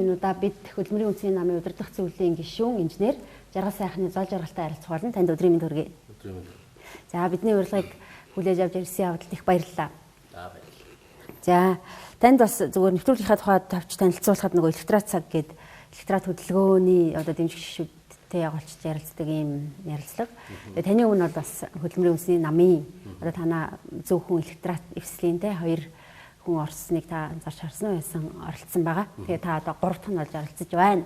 Энэ удаа бид хөдөлмөрийн үндэсний намын удирдах зөвлөлийн гишүүн инженер Жаргал сайхны зол жаргалтай харилцах болно. Танд өдрийн мэнд хүргэе. Өдрийн мэнд. За бидний урилгыг хүлээж авч ирсэн явдалд их баярлалаа. Баярлалаа. За танд бас зөвхөн нэвтрүүлгийнхаа тухайд тавьж танилцуулахад нөгөө электрат цаг гээд электрат хөдөлгөөний одоо дэмжих гишүүдтэй явуулж ярилцдаг ийм ярилцлага. Тэгээ таны өмнө бол бас хөдөлмөрийн үндэсний намын одоо танаа зөвхөн электрат эвслийн те хоёр хүн орсныг та анзаарч харсан уу яасан оролцсон байгаа. Тэгээ та одоо 3 тон болж оролцож байна.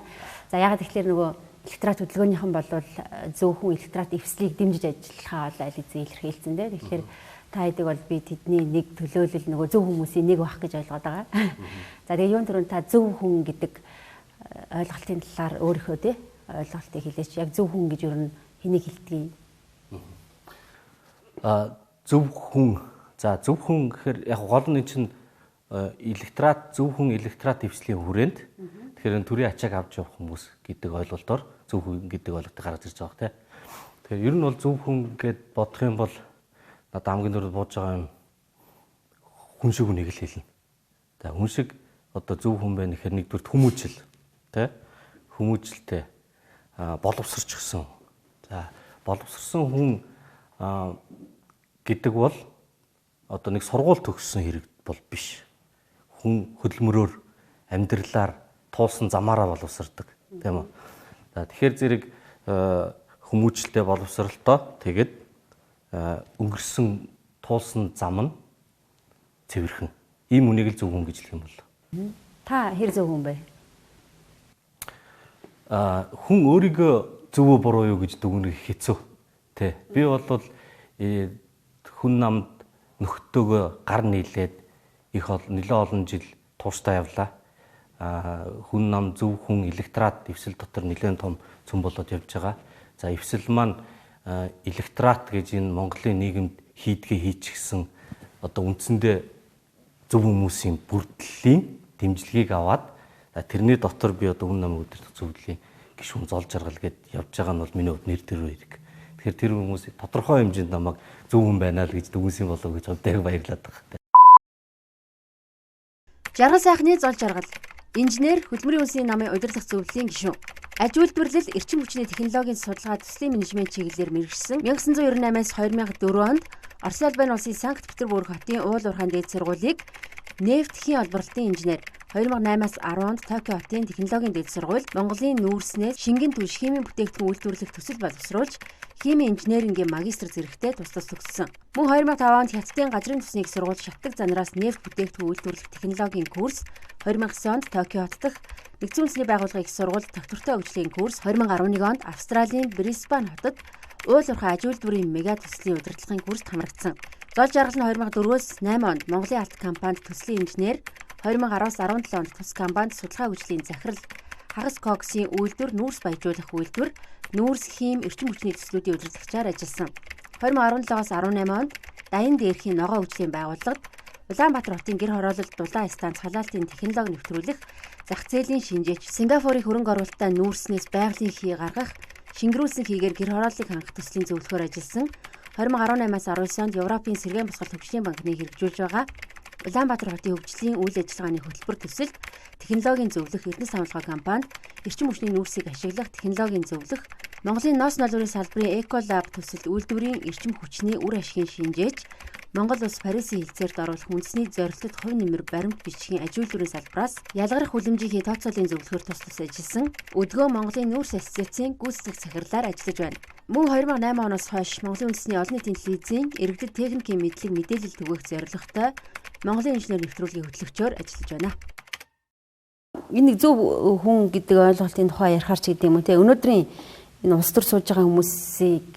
За ягаад тэгэхээр нөгөө электрат хөдөлгөөнийхэн бол зөвхөн электрат эвслийг дэмжиж ажиллахаа бол аль хэзээ илэрхийлсэн дээ. Тэгэхээр та хэдэг бол би тэдний нэг төлөөлөл нөгөө зөв хүмүүсийн нэг байх гэж ойлгоод байгаа. За тэгээ юун төрөнд та зөв хүн гэдэг ойлголтын талаар өөрийнхөө тий ойлголтыг хэлээч. Яг зөв хүн гэж юу н хэнийг хэлдэг юм? Зөв хүн. За зөв хүн гэхээр яг гол нь чинь электрат зөв хүн электрат эвслийн хүрээнд тэгэхээр төрийн ачааг авч явах хүмүүс гэдэг ойлголтоор зөв хүн гэдэг ойлголтыг гаргаж ирж байгаа тийм. Тэгэхээр ер нь бол зөв хүн гэд бодох юм бол надад хамгийн дөрөв бууж байгаа юм хүн шиг үнийг л хэлнэ. За хүн шиг одоо зөв хүн байна гэхээр нэгдүгээр хүмүүжил тийм хүмүүжилтэй боловсрч гисэн. За боловсрсан хүн гэдэг бол одоо нэг сургууль төгссөн хэрэг бол биш. Хүн хөдөлмөрөөр амьдралаар туулсан замаараа боловсрдаг тийм үү. За тэгэхээр зэрэг хүмүүжлтэй боловсралтай тэгээд өнгөрсөн туулсан зам нь цэвэрхэн. Ийм үнийг л зөв хүн гэж хэлэх юм бол. Та хэр зөв хүн бэ? Хүн өөрийгөө зөвөө буруу юу гэж дүгнэх хэцүү. Тэ. Би бол хүн намд нөхдөөгөө гар нийлээд их нэлээд олон жил тууштай явлаа. Хүн нам зөв хүн электрат эвсэл дотор нэлээд том цөм болоод явж байгаа. За эвсэл маань электрат гэж энэ Монголын нийгэмд хийдгээ хийчихсэн одоо үндсэндээ зөв хүмүүсийн бүрдлийн дэмжлэгийг аваад тэрний дотор би одоо хүн намын удирдах зөвлөлийн гишүүн зол жаргал гэд явж байгаа нь бол миний хувьд нэр төрөө хэрэг. Тэгэхээр тэр хүмүүс тодорхой хэмжээнд намайг зөв хүн байна л гэж дүгнсэн болов гэж боддог баярлаад байгаа. Жаргал сайхны зол жаргал инженер хөдөлмөрийн үндэсний намын удирдах зөвлөлийн гишүүн. Аж үйлдвэрлэл эрчим хүчний технологийн судалгаа төслийн менежмент чиглэлээр мэргэжсэн 1998-аас 2004 онд Оросын албаны улсын Санкт-Петербург хотын уул уурхайн дээд сургуулийг нефтхийн олборлолтын инженер 2008-аас 10 онд Токио хотын технологийн дээд сургууль Монголын нүүрснээс шингэн түлш химийн бүтээгдэхүүн үйлдвэрлэх төсөл боловсруулж химийн инженерингийн магистр зэрэгтэй тус төгссөн. Мөн 2005 онд Хятадын газрын төсний их сургууль шатдаг занараас нефт бүтээгдэхүүн үйлдвэрлэх технологийн курс, 2009 онд Токио хот дахь Нэгдсэн үндэсний байгууллагын их сургууль доктортой хөгжлийн курс, 2011 онд Австралийн Брисбен хотод уул уурхай аж үйлдвэрийн мега төслийн удирдлагын курст хамрагдсан. Зол жаргал нь 2004-өөс 8 онд Монголын алт компанид төслийн инженер, 2010-аас 17 онд тус компанид судалгаа хөгжлийн захирал, хагас коксын үйлдвэр, нүүрс баяжуулах үйлдвэр, нүүрс хим эрчим хүчний төслүүдийн удирдлагчаар ажилласан. 2017-аас 18 онд Даян дээрхийн ногоо хөгжлийн байгууллагад Улаанбаатар хотын гэр хороололт дулаан станц халаалтын технологи нэвтрүүлэх, зах зээлийн шинжээч, Сингапурын хөрөнгө оруулалтаа нүүрснээс байгалийн хий гаргах, шингэрүүлсэн хийгээр гэр хорооллыг хангах төслийн зөвлөхөөр ажилласан. 2018-аас 19 онд Европын сэргээн босгол хөгжлийн банкны хэрэгжүүлж байгаа Улаанбаатар хотын хөгжлийн үйл ажиллагааны хөтөлбөр төсөлд технологийн зөвлөх эрдэнэс хамгаалах компанид эрчим хүчний нүүрсийг ашиглах технологийн зөвлөх, Монголын ноос налуурын салбарын Эколаб төсөлд үйлдвэрийн эрчим хүчний үр ашигын шинжээч, Монгол улс Парисын хилцээрд оруулах үндэсний зорилтод хувь нэмэр баримт бичгийн аж үйлдвэрийн салбараас ялгарх хүлэмжийн тооцоолын зөвлөхөөр тус ажилласан. Өдгөө Монголын нүүрс ассоциацийн гүйцэтгэх захирлаар ажиллаж байна. Мөн 2008 оноос хойш Монголын үндэсний олон нийтийн телевизийн иргэдэд техникийн мэдлэг мэдээлэл түгээх зорилготой Монголын инженер нэвтрүүлгийн хөтлөгчөөр ажиллаж байна. Энэ нэг зөв хүн гэдэг ойлголтын тухай ярихаар ч гэдэг юм уу те. Өнөөдрийн энэ улс төр сууж байгаа хүмүүсийг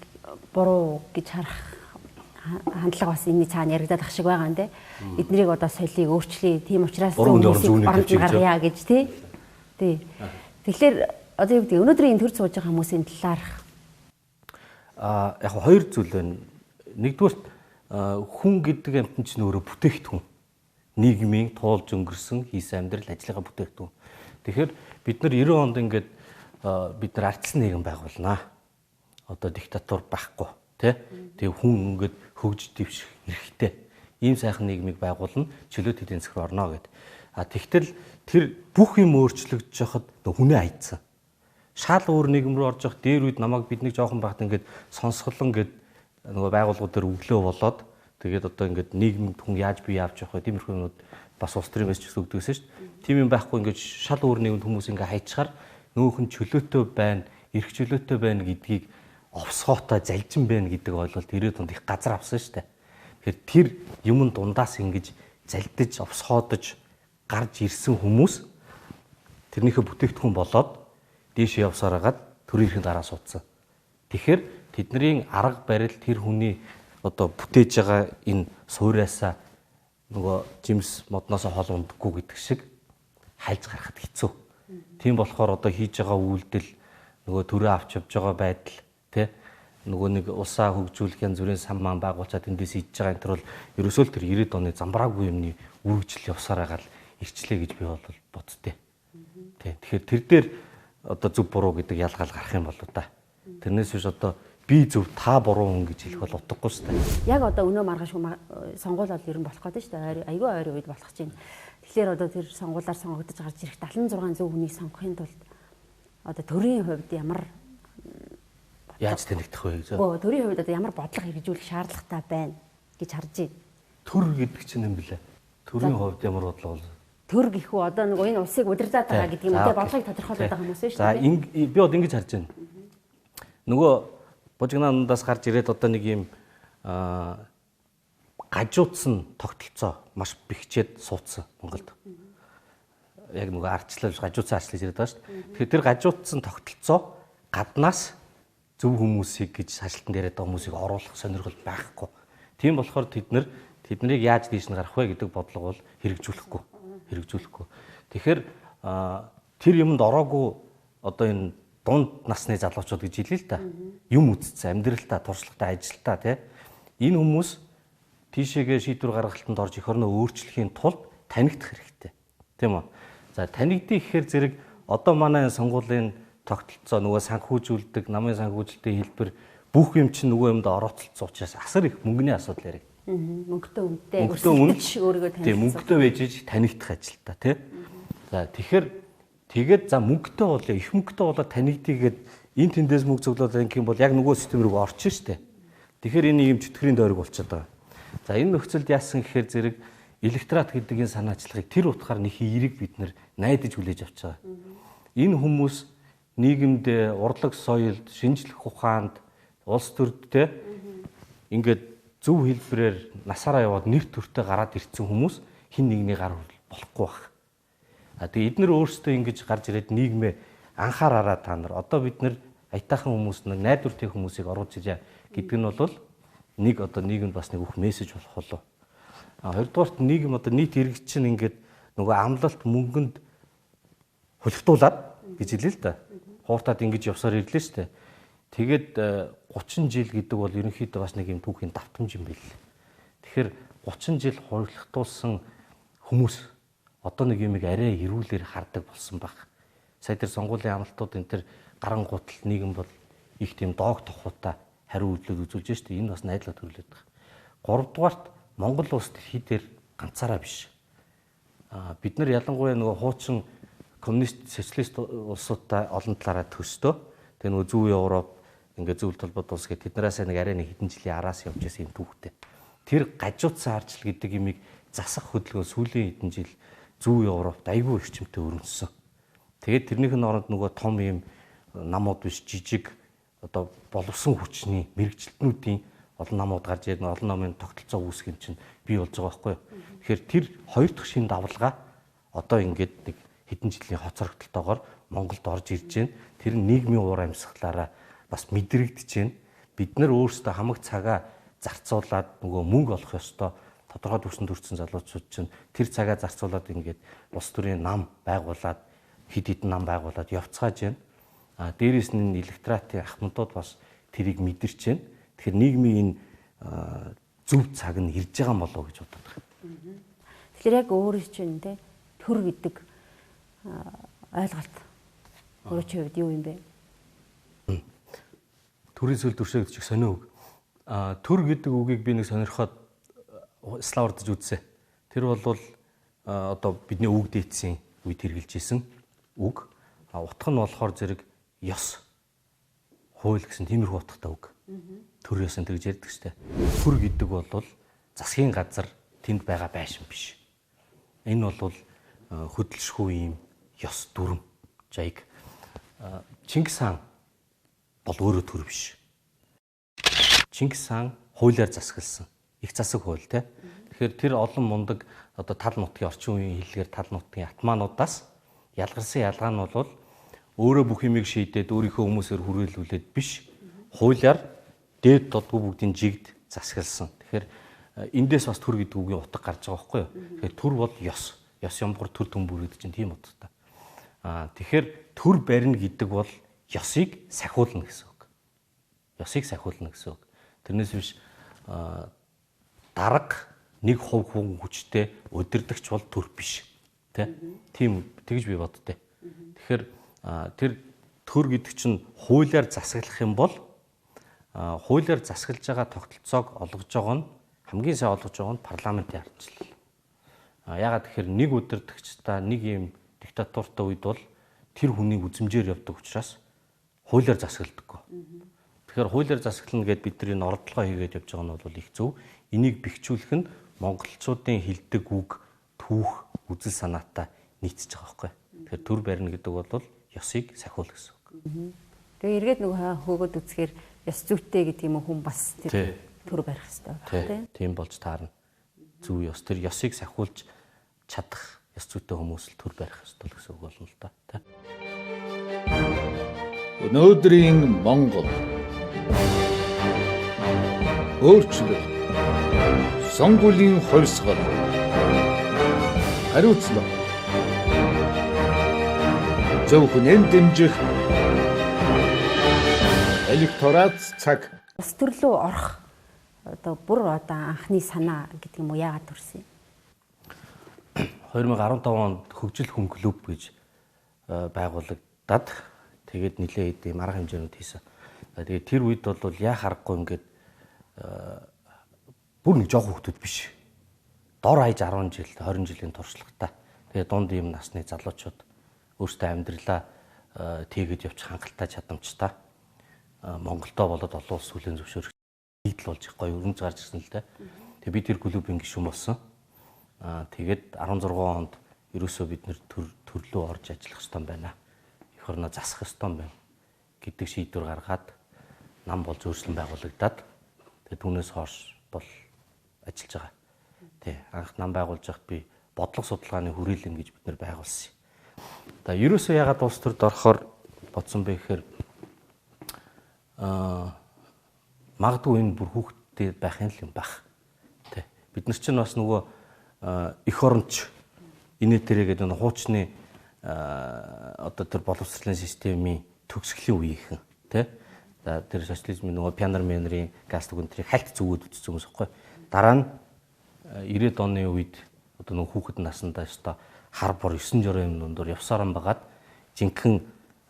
буруу гэж харах хандлага бас энэ цаана яригадах шиг байгаа юм те. Эднэрийг одоо соёлыг өөрчлөе. Тийм учраас зөвхөн гаргая гэж тий. Тэгэхээр одоо юу гэдэг өнөөдрийн төр сууж байгаа хүмүүсийн талаар яг хоёр зүйл байна. Нэгдүгээр хүн гэдэг амьтан чинь өөрөө бүтээгдэхүүн. Нийгмийн туулж өнгөрсөн хийсэн амьдрал ажлынхаа бүтээгдэхүүн. Тэгэхээр бид нар 90 онд ингээд бид нар ардсан нийгэм байгуулнаа. Одоо диктатур байхгүй тий. Тэгээ хүн ингээд хөгж дэвших хэрэгтэй. Ийм сайхан нийгмийг байгуулна, чөлөөт эдийн засаг руу орно гэд. Тэгтэл тэр бүх юм өөрчлөгдөж яхад хүнээ хайцсан. Шал өөр нийгэм рүү орж явах дээр үед намайг бидний жоохон багт ингээд сонсголон гэд нөгөө байгууллагууд дээр өглөө болоод тэгээд одоо ингээд нийгэмд хүн яаж бие авч явах вэ? Тиймэрхүү юмуд бас улс төрийн мэс ч гэсэн өгдөгсөн шүү дээ. Тийм юм байхгүй ингээд шал өөр нийгэмд хүмүүс ингээд хайчаар нөгөөх нь чөлөөтэй байна, эрх чөлөөтэй байна гэдгийг овсгоотой залжин байна гэдэг ойлголт ирээд тунд их газар авсан шүү дээ. Тэгэхээр тэр юмн дундаас ингэж залдиж, овсгоодож гарч ирсэн хүмүүс тэрнийхээ бүтээгдэхүүн болоод дээшээ явсаар хагаад төрийнхээ дараа суудсан. Тэгэхээр тэдний арга барил тэр хүний одоо бүтээж байгаа энэ сууриасаа нөгөө жимс модноос хол ундаггүй гэдэг шиг хайлж гарахад хэцүү. Тийм болохоор одоо хийж байгаа үйлдэл нөгөө төрөө авч явж байгаа байдал тий нөгөө нэг усаа хөгжүүлэх янз бүрийн сан маан байгуулчаад эндээс хийж байгаа энэ төр бол ерөөсөө л тэр 90-ад оны замбраагүй юмны үргэлжил явсаар байгаа л ирчлээ гэж би бол боддتي. Тий. Тэгэхээр тэр дээр одоо зөв буруу гэдэг ялгаал гарах юм болоо да. Тэрнээс биш одоо би зөв та буруу хүн гэж хэлэх бол утгагүй шүү дээ. Яг одоо өнөө маргааш сонгуул бол ер нь болох гэдэг шүү дээ. Айгүй ойрын үед болох чинь. Тэгэхээр одоо тэр сонгуулаар сонгогдож гарч ирэх 76 зөв хүнийг сонгохын тулд одоо төрийн хувьд ямар яаж танигдах вэ гэж. Төрийн хувьд одоо ямар бодлого хэрэгжүүлэх шаардлагатай байна гэж харж байна. Төр гэдэг чинь юм блэ? Төрийн хувьд ямар бодлого бол? Төр гэх үү одоо нөгөө энэ улсыг удирдах байгаа гэдэг юм үү? Бодлогыг тодорхойлоод байгаа хүмүүс шүү дээ. Би бод ингэж харж байна. Нөгөө бужигнаандаас гарч ирээд одоо нэг юм гажуудсан тогтолцоо маш бэхжээд суудсан Монголд. Яг нөгөө ардчлал гажуудсан арчлал ирээд байгаа шүү дээ. Тэгэхээр тэр гажуудсан тогтолцоо гаднаас зөв хүмүүсийг гэж шашлтан дээрээ байгаа хүмүүсийг оруулах сонирхол байхгүй. Тийм болохоор тэднийг яаж дийш нь гарах вэ гэдэг бодлого бол хэрэгжүүлэхгүй. Тэгэхээр тэр юмд ороогүй одоо энэ дунд насны залуучууд гэж хэлээ л да. Юм үзсэн, амьдралдаа, туршлагатай, ажилдаа тий. Энэ хүмүүс тийшээгээ шийдвэр гаргалтанд орж эх орноо өөрчлөхийн тулд танигдах хэрэгтэй. Тийм үү? За танигдъя гэхээр зэрэг одоо манай сонгуулийн тогтолцоо нөгөө санхүүжүүлдэг, намын санхүүжилтийн хэлбэр бүх юм чинь нөгөө юмд орооцолцсон учраас асар их мөнгөний асуудал яриг. Мөнгөтэй үнэтэй өөрийгөө танилцуулах. Тийм мөнгөтэй байж танигдах ажилтаа тий. За тэгэхээр тэгээд за мөнгөтэй болоо их мөнгөтэй болоо танигдъя гэд энэ тэндээс мөнгө цуглуулах юм бол яг нөгөө систем рүү орчих штэ. Тэгэхээр энэ юм чөтгөрийн дойрог болчиход байгаа. За энэ нөхцөлд яасан гэхээр зэрэг электорат гэдэг энэ санаачлагыг тэр утгаар нэг эерэг бид найдаж хүлээж авч байгаа. Энэ хүмүүс нийгэмд урлаг соёлд, шинжлэх ухаанд, улс төрдтэй ингээд зөв хэлбэрээр насаараа яваад нэр төртөө гараад ирсэн хүмүүс хин нэгний гар болохгүй байх. Тэгээ эдгээр өөрсдөө ингэж гарч ирээд нийгмээ анхаараараа та нар одоо бид нар аятайхан хүмүүс нэг найдвартай хүмүүсийг оруулж ирээ гэдэг нь бол нэг одоо нийгэмд бас нэг бүх мессеж болох болоо. Хоёрдугаарт нийгэм одоо нийт иргэд чинь ингээд нөгөө амлалт мөнгөнд хулигтуулаад гэж хэлээ л да. Хууртаад ингэж явсаар ирлээ шүү дээ. Тэгээд 30 жил гэдэг бол ерөнхийдөө бас нэг юм түүхийн давтамж юм байл. Тэгэхээр 30 жил хулигтуулсан хүмүүс одоо нэг юмыг арай эрүүлэр хардаг болсон баг. Сая тэр сонгуулийн амлалтууд энэ тэр гаран гутал нийгэм бол их тийм доог тохуутай хариу үйлдэл үзүүлж штэ. Энэ бас найдлага төрлөөд байгаа. Гуравдугаарт Монгол улс дэлхийдэр ганцаараа биш. Бид нар ялангуяа нөгөө хуучин коммунист социалист улсуудтай олон талаараа төстөө. Тэгээ нөгөө зүүн Европ ингээд зөвлөлт толгойд улс гэдэг тэднээс нэг арай нэг хэдэн жилийн араас явж байсан юм түүхтэй. Тэр гажуудсан арчил гэдэг имийг засах хөдөлгөөн сүүлийн хэдэн жил зүүн Европт айгүй эрчимтэй өрнөссөн. Тэгээд тэрнийхэн оронд нөгөө том юм намууд биш жижиг одоо боловсон хүчний мэрэгчлэтнүүдийн олон намууд гарч ирээд олон намын тогтолцоо үүсгэх юм чинь бий болж байгаа байхгүй юу. Тэгэхээр тэр хоёр дахь шин давлгаа одоо ингээд нэг хэдэн жилийн хоцрогдолтойгоор Монголд орж ирж байна. Тэр нийгмийн уур амьсгалаараа бас мэдрэгдэж байна. Бид нар өөрсдөө хамаг цагаа зарцуулаад нөгөө мөнгө олох ёстой тодорхой төвшөнд хүрсэн залуучууд чинь тэр цагаа зарцуулаад ингээд улс төрийн нам байгуулад хэд хэдэн нам байгуулад явцгааж байна. Дээрээс нь электоратын ахмадууд бас тэрийг мэдэрч байна. Тэгэхээр нийгмийн энэ зөв цаг нь ирж байгаа юм болоо гэж боддог. Тэгэхээр яг өөрөө чинь те төр гэдэг ойлголт өөрөө чи хувьд юу юм бэ? Төрийн сүлд төршөө гэдэг чих сонио үг. Төр гэдэг үгийг би нэг сонирхоод славардж үзсэн. Тэр бол одоо бидний үг дээдсийн үед хэрэгжилж исэн үг. Утга нь болохоор зэрэг ёс, хууль гэсэн тиймэрхүү утгатай үг. Төр ёсын тэгж ярьдаг штэ. Төр гэдэг бол засгийн газар тэнд байгаа байшин биш. Энэ бол хөдөлшгүй юм ёс дүрм жаяг. Чингис хаан бол өөрөө төр биш. Чингис хаан хуулиар засагласан. Их засаг хууль те. Тэгэхээр тэр олон мундаг одоо тал нутгийн орчин үеийн хэллэгээр тал нутгийн атмануудаас ялгарсан ялгаа нь бол өөрөө бүх юмыг шийдээд өөрийнхөө хүмүүсээр хүрээлүүлээд биш. Хуулиар дээд додгүй бүгдийн жигд засагласан. Тэгэхээр эндээс бас төр гэдэг үгийн утга гарч байгаа байхгүй юу? Тэгэхээр төр бол ёс. Ёс ямгаар төр төмбөр гэдэг чинь тийм утгатай. Тэгэхээр төр барина гэдэг бол ёсыг сахиулна гэсэн үг. Ёсыг сахиулна гэсэн үг. Тэрнээс биш дарга нэг хувь хүн хүчтэй удирдахч бол төр биш. Тэ? Тийм тэгж би боддтой. Тэгэхээр тэр төр гэдэг чинь хуулиар засаглах юм бол хуулиар засаглаж байгаа тогтолцоог олгож байгаа нь хамгийн сайн олгож байгаа нь парламентын ардчлал. Ягаад тэгэхээр нэг удирдагчдаа нэг юм диктатуртай үед бол тэр хүнийг үзмжээр явдаг учраас хуулиар засагладаггүй. Тэгэхээр хуулиар засаглана гэдээ бидний оролдлого хийгээд явж байгаа нь бол их зөв. Энийг бэхжүүлэх нь монголчуудын хэлдэг үг, түүх, үзэл санаатай нийцэж байгаа байхгүй. Тэгэхээр төр барина гэдэг бол ёсыг сахиул гэсэн үг. Тэгээ эргээд нөгөө хөөгд үзэхээр ёс зүйтэй гэдэг юм хүн бас тэр төр барих хэрэгтэй байна тийм болж таарна. Зөв ёс тэр ёсыг сахиулж чадах ёс зүйтэй хүмүүс л төр барих ёстой гэсэн үг болно л да. Өнөөдрийн Монгол өөрчлөлт, сонгуулийн хувьсгал, хариуцлага, зөвхөн дэмжих электорат цаг. Улс төрлөө орох одоо бүр одоо анхны санаа гэдэг юм уу яагаад төрсөн юм? 2015 онд хөгжил хүн клуб гэж байгуулагдаад тэгээд нэлээд хэдийн арга хэмжээнүүд хийсэн. Тэгээд тэр үед бол яа харахгүй ингээд бүр нэг жоох хүмүүс биш. Дор хаяж 10 жил, 20 жилийн туршлагатай. Тэгээд дунд ийм насны залуучууд өөрсдөө амьдралаа тийгэж явчих хангалттай чадамжтай. Монголдо болоод олон улс хүлээн зөвшөөрөх нийтл болж их гоё өрөмж гарч ирсэн л дээ. Тэгээд би тэр клубын гишүүн болсон. Тэгээд 16 онд ерөөсөө бид нэр төрлөө орж ажиллах ёстой байна. Эх орноо засах ёстой байна гэдэг шийдвэр гаргаад нам бол зөөрслөн байгуулагдаад тэгээд түүнээс хойш бол ажиллаж байгаа. Тий, анх нам байгуулж байхад би бодлого судалгааны хүрээлэн гэж бид нэр байгуулсан. За ерөөсөө ягаад улс төрд орохоор бодсон бэ гэхээр магадгүй энэ бүр хүүхдтэй байх юм л байх. Тий. Бид нар чинь бас нөгөө эх оронч инээдэрэ гэдэг нь хуучны одоо тэр боловсролын системийн төгсгөлийн үеийнхэн тий. За тэр социализмын нөгөө пианер мэнерийн газ түгэнтрийг хальт зүгөөд үтсэн хүмүүс байхгүй. Дараа нь 90-ад оны үед одоо нөгөө хүүхэд насндаа өстой хар бор 9 жорын дундор явсаран байгаад жинхэнэ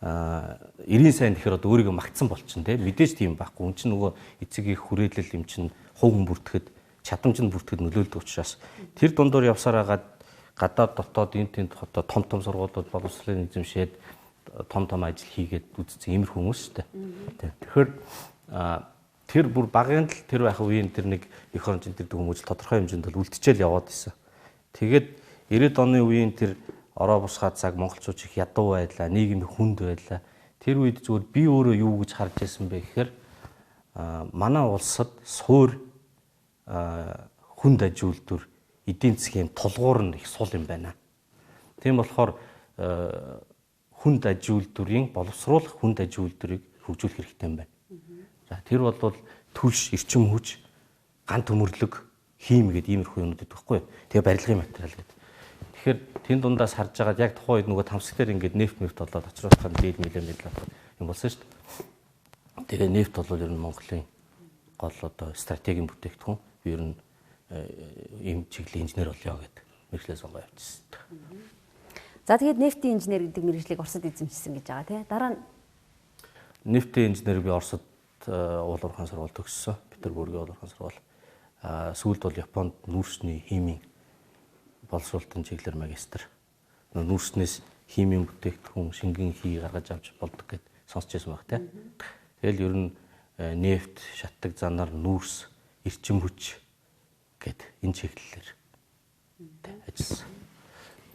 90 сайн тэгэхээр одоо өөрийгөө магтсан болчихно тий. Мэдээж тийм байхгүй. Үн чинь нөгөө эцэг их хүрээлэл юм чинь хувь хүн бүртгэхэд чадамж нь бүртгэхэд нөлөөлдөг учраас тэр дундор явсараагаад гадаад дотоод энэ тэнд одоо том сургуулиуд боловсролын эзэмшээд том ажил хийгээд үзсэн иймэрхүү хүмүүс шүү дээ. Тэгэхээр тэр бүр багын л тэр байх үеийн тэр нэг эх орончийн тэр хүмүүс тодорхой хэмжээнд бол үлдчихэл яваад исэн. Тэгээд 90-ад оны үеийн тэр ороо бусгаад цаг монголчууд их ядуу байлаа, нийгэм хүнд байлаа. Тэр үед зүгээр би өөрөө юу гэж харж байсан бэ гэхээр манай улсад суур хүнд аж үйлдвэр эдийн засгийн тулгуур нь их сул юм байна. Тийм болохоор хүнд аж үйлдвэрийн боловсруулах хүнд аж үйлдвэрийг хөгжүүлэх хэрэгтэй юм байна. За тэр бол түлш, эрчим хүч, ган төмөрлөг, хийм гэдэг иймэрхүү юмнууд байхгүй юу? Тэгээ барилгын материал гэдэг. Тэгэхээр тэн дундаас харж байгаад яг тухайн үед нөгөө тамсаг дээр ингээд нефт болоод очруулахын дээд мэлэн юм болсон шүү дээ. Тэгээ нефт бол ер нь Монголын гол одоо стратегийн бүтээгдэхүүн. Би ер нь ийм чиглэлийн инженер болёо гэдэг мэргэжлээ сонгоо явчихсан. За тэгээд нефтийн инженер гэдэг мэргэжлийг Оросд эзэмшсэн гэж байгаа тий. Дараа нь нефтийн инженер би Оросд уул уурхайн сургууль төгссөн. Петербургийн уул уурхайн сургууль. Сүүлд бол Японд нүүрсний химийн боловсруулалтын чиглэлээр магистр. Нүүрснээс химийн бүтээгдэхүүн, шингэн хий гаргаж авч болдог гэд сонсч байсан баг тийм. Тэгэл ер нь нефт, шатдаг занаар нүүрс, эрчим хүч гэд энэ чиглэлээр ажилласан.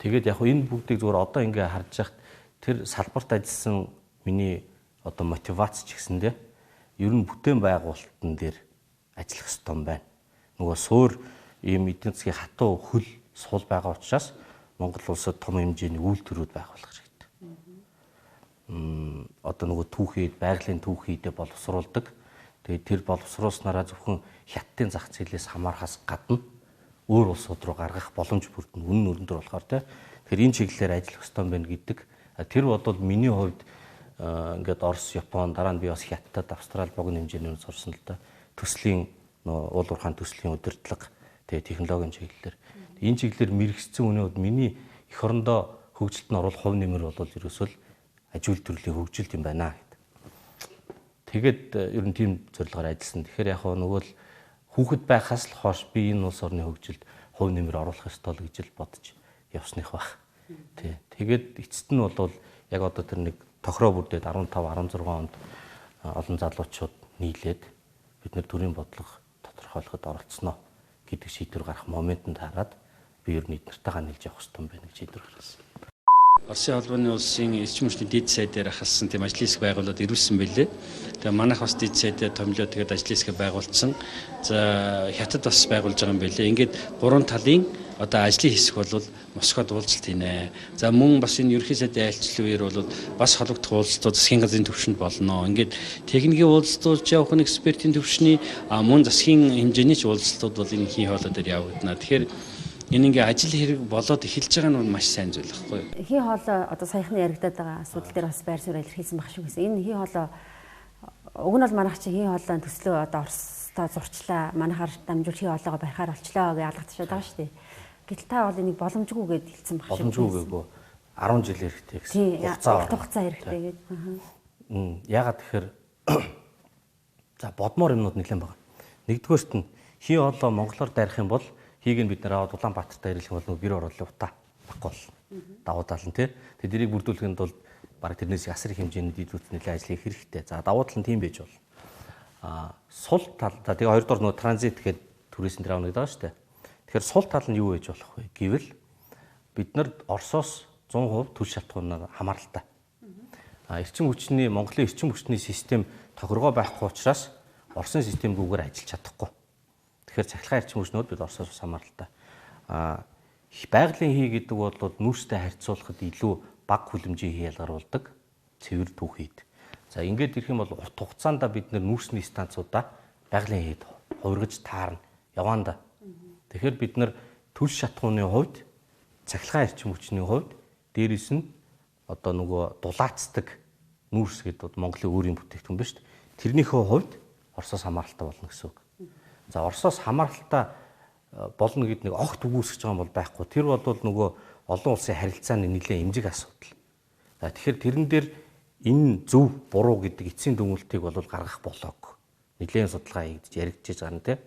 Тэгээд яг энэ бүгдийг зүгээр одоо ингээ харж яхад тэр салбарт ажилласан миний одоо мотивац ч гэсэндээ ер нь бүтээн байгуулалтын дээр ажиллах ёстой юм байна. Нөгөө суур ийм эдийн засгийн хатуу хөл сул байгаа учраас Монгол улсад том хэмжээний үйлдвэрүүд байгуулах хэрэгтэй. Одоо нөгөө түүхийд, байгалийн түүхийдээ боловсруулдаг. Тэгээд тэр боловсруулснараа зөвхөн хятадын зах зээлээс хамаарахаас гадна өөр улсууд руу гаргах боломж бүрдэн үнэн өрнөдөр болохоор тэгэхээр энэ чиглэлээр ажиллах ёстой юм байна гэдэг. Тэр бол миний хувьд ингээд Орос, Япон, дараа нь би бас Хятад, Австрали богино хэмжээний сурсан л да. Төслийн уул уурхайн төслийн удирдлага, тэгээ технологийн чиглэлээр. Энэ чиглэлээр мэрэгцсэн үнэ бол миний эх орондоо хөгжилд нь оруулах хувь нэмэр бол ерөөсөө аж үйлдвэрлэлийн хөгжилт юм байна гэдэг. Тэгээд ер нь тийм зорилгоор ажилласан. Тэгэхээр яг нөгөө л хүүхэд байхаас л хойш би энэ улс орны хөгжилд хувь нэмэр оруулах ёстой л гэж л бодож явсных байх. Тий. Тэгээд эцэст нь бол яг одоо тэр нэг тохироо бүрдээд 15, 16 онд олон залуучууд нийлээд бид нэр төрийн бодлого тодорхойлоход оролцсноо гэдэг шийдвэр гарах моментод хараад би ер нь эднэртэйгээ нийлж явах хэрэгтэй юм байна гэж шийдвэр гаргасан. Оросын холбооны улсын эрчим хүчний дэд сайдаар хассан тийм ажлын хэсэг байгуулад ирүүлсэн байлээ. Тэгээ манайх бас дэд сайдаа томилоо тэгээд ажлын хэсэг байгуулсан. За Хятад бас байгуулж байгаа юм байлээ. Ингээд гурван талын одоо ажлын хэсэг бол Москвад уулзалт хийнэ. За мөн бас энэ ерөнхий сайдын айлчлал үеэр бол бас холбогдох уулзалтууд засгийн газрын түвшинд болно. Ингээд техникийн уулзалтууд явах нь экспертийн түвшний мөн засгийн хэмжээний ч уулзалтууд бол энэ хий хоолой дээр явагдана. Тэгэхээр энэ ингээ ажил хэрэг болоод эхэлж байгаа нь маш сайн зүйл байхгүй юу? Хий хоолой одоо саяхны яригадаад байгаа асуудал дээр бас байр суурь илэрхийлсэн баг шүү гэсэн. Энэ хий хоолой уг нь бол манайх чи хий хоолойн төслөө одоо Оростой зурчлаа. Манайхаар дамжуул хий хоолойгоо барихаар болчлоо гэж ялгагдчихад байгаа шүү дээ. Гэтэл та бол энийг боломжгүй гэж хэлсэн баг шүү. Боломжгүй гээгөө 10 жил хэрэгтэй гэсэн хугацаа хэрэгтэй гэдэг. Яагаад тэгэхээр за бодмоор юмнууд нэлээд байгаа. Нэгдүгээрт нь хий хоолой монголоор дайрах юм бол хийг нь бид нэр аваад Улаанбаатарт ирэх юм бол гэр оруулалтын утаа баггүй бол давуу тал нь тий. Тэднийг бүрдүүлэхэд бол бараг тэрнээс асар их хэмжээний дэдвүүц нэлээд ажил хийх хэрэгтэй. За давуу тал нь тийм байж бол сул тал за тэгээ хоёрдугаар нөгөө транзит гэдэг түрээсийн дээр авна гэдэг байгаа шүү дээ. Тэгэхээр сул тал нь юу байж болох вэ гэвэл бид нар Оросоос 100% түл шалтгаанаар хамааралтай. Эрчим хүчний Монголын эрчим хүчний систем тохиргоо байхгүй учраас Оросын системгүйгээр ажиллаж чадахгүй. Тэгэхээр цахилгаан эрчим хүчнүүд бид Оросоос хамааралтай. Байгалийн хий гэдэг бол нүүрстэй харьцуулахад илүү бага хүлэмжийн хий ялгаруулдаг цэвэр түүхийд. За ингээд ирэх юм бол урт хугацаанд бид нүүрсний станцуудаа байгалийн хийд хувиргаж таарна яваанда. Тэгэхээр бид түл шатхууны хувьд цахилгаан эрчим хүчний хувьд дээрээс нь одоо нөгөө дулаацдаг нүүрс гэдэг Монголын өөрийн бүтээгдэхүүн байна шүү дээ. Тэрнийхээ хувьд Оросоос хамааралтай болно гэсэн үг. За Оросоос хамааралтай болно гэдэг нэг огт үгүйсгэж байгаа юм бол байхгүй. Тэр бол нөгөө олон улсын харилцааны нэлээд эмзэг асуудал. За тэгэхээр тэрэн дээр энэ зөв буруу гэдэг эцсийн дүгнэлтийг бол гаргах болоогүй. Нэлээд судалгаа хийгдэж яригдчихэж байгаа юм тийм.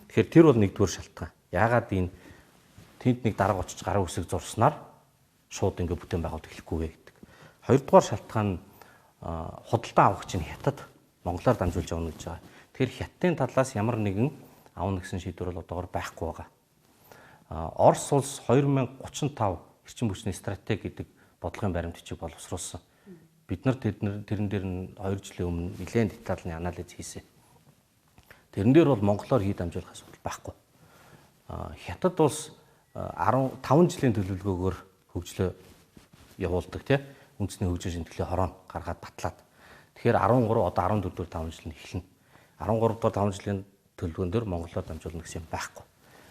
Тэгэхээр тэр бол нэгдүгээр шалтгаан. Яагаад энэ тэнд нэг дарга очиж гараа үсэг зурснаар шууд ингээ бүтээн байгуулалт эхлэхгүй вэ гэдэг. Хоёрдугаар шалтгаан нь худалдан авах чинь Хятад Монголоор дамжуулж явна гэж байгаа. Тэгэхээр Хятадын талаас ямар нэгэн авна гэсэн шийдвэр бол одоогор байхгүй байгаа. Орос улс 2035 эрчим хүчний стратеги гэдэг бодлогын баримт бичиг боловсруулсан. Бид нар тэрэн дээр нь 2 жилийн өмнө нэлээд детальны анализ хийсэн. Тэрэн дээр бол монголоор хий дамжуулах асуудал байхгүй. Хятад улс 15 жилийн төлөвлөгөөгөөр хөгжлөө явуулдаг тийм үндэсний хөгжлийн шинтгэлийн хорон гаргаад батлаад. Тэгэхээр 13 одоо 14 дугаар 5 жил нь эхэлнэ. 13 дугаар 5 жилийн төлөвлөгөөн дээр монголоор дамжуулна гэсэн юм байхгүй.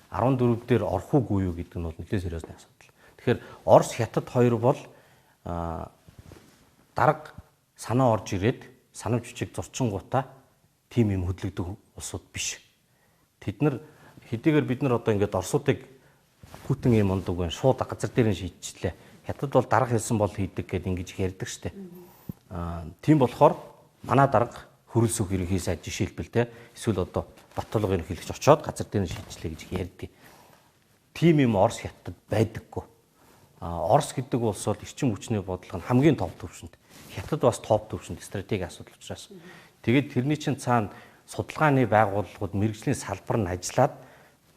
14 дээр орох уугүй юу гэдэг нь бол нэлээд сериусны асуудал. Тэгэхээр Орос Хятад хоёр бол дарга санаа орж ирээд санамж бичиг зурчингуудаа тим юм хөдлөгдөг улсууд биш. Тэд нар хэдийгээр бид нар одоо ингээд Оросуудыг Путин юм ундаг байна. Шууд газар дээр нь шийдчихлээ. Хятад бол дарга хэлсэн бол хийдэг гэдээ ингэж их ярьдаг штеп. Тийм болохоор манай дарга хөрөлсөх ерөнхий сайд жишээлбэл те эсвэл одоо Баттулга ерөнхийлөгч очоод газар дээр нь шийдчихлээ гэж ярьдаг. тим юм Орос хятадд байдаггүй. Орос гэдэг улс бол эрчим хүчний бодлого нь хамгийн топ түвшинд. Хятад бас топ түвшинд стратеги асуудал учраас. Тэгээд тэрний чинь цаана судалгааны байгууллагууд мэрэгжлийн салбар нь ажиллаад